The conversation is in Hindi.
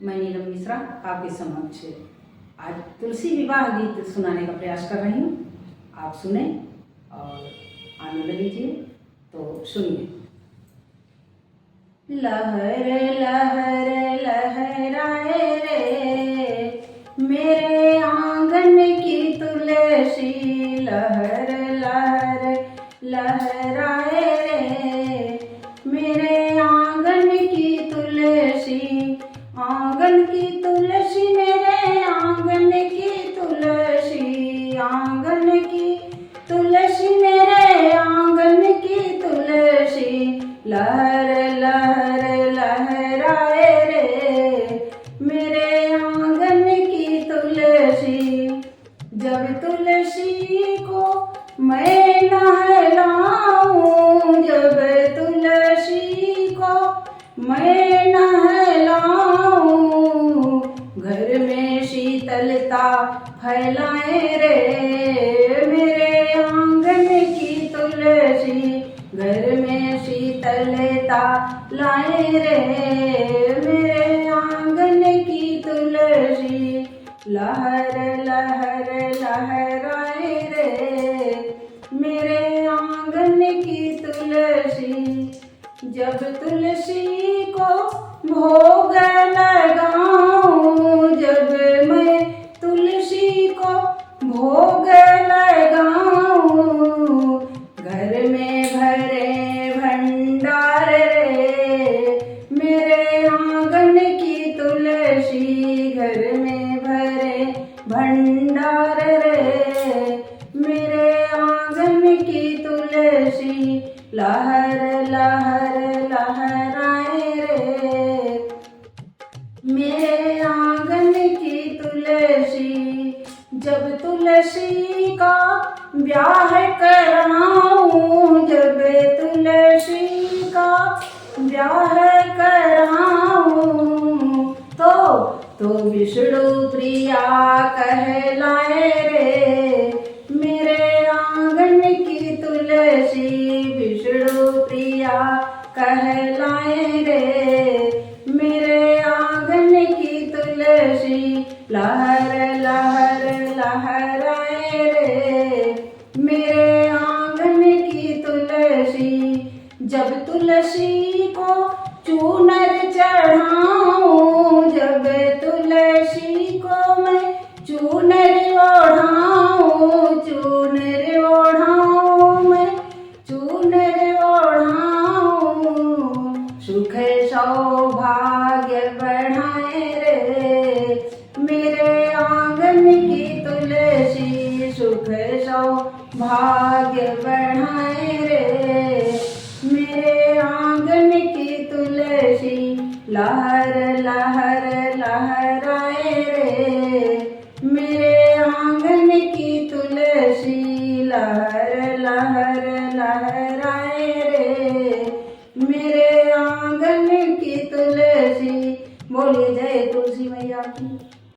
मैं नीलम मिश्रा आपके समक्ष आज तुलसी विवाह गीत सुनाने का प्रयास कर रही हूँ। आप सुने और आनंद लीजिए। तो सुनिए। लहर लहर लहराए रे मेरे आंगन की तुलसी, लहर लहर लहराए रे मेरे आंगन की तुलसी, आंगन की तुलसी मेरे आंगन की तुलसी, आंगन की तुलसी मेरे आंगन की तुलसी, लहर लहर लहराए रे मेरे आंगन की तुलसी। जब तुलसी को मैं नहलाऊं, जब तुलसी को मैं नहलाऊं, घर में शीतलता फैलाए रे मेरे आंगन की तुलसी, घर में शीतलता लाए रे मेरे आंगन की तुलसी, लहर लहर लहराए रे मेरे आंगन की तुलसी। जब तुलसी को भोग लगाऊं, जब मैं तुलसी को भोग लगाऊं, घर में भरे भंडार रे मेरे आंगन की तुलसी, घर में भरे भंडार रे मेरे आंगन की तुलसी, लहर लहर लहराए रे मेरे आंगन की तुलसी। जब तुलसी का ब्याह कराऊं, जब तुलसी का ब्याह कराऊं, तो विष्णु प्रिया कहलाए रे मेरे आंगन की तुलसी, विष्णु प्रिया कहलाए रे मेरे आंगन की तुलसी, लहर लहर लहराए रे मेरे आंगन की तुलसी। जब तुलसी को चूनर चढ़ाऊं, जब तुलसी को मैं चूनर ओढ़ाऊं, चूनर ओढ़ाऊं मैं चूनर ओढ़ाऊं, सुख सौभाग्य बढ़ाए रे मेरे आंगन की तुलसी, सुख सौभाग्य बढ़ाए रे मेरे आंगन की तुलसी, लहर लहर लहराए रे मेरे आंगन की तुलसी, लहर लहर लहराए रे मेरे आंगन की तुलसी। बोलिए जय तुलसी मैया की।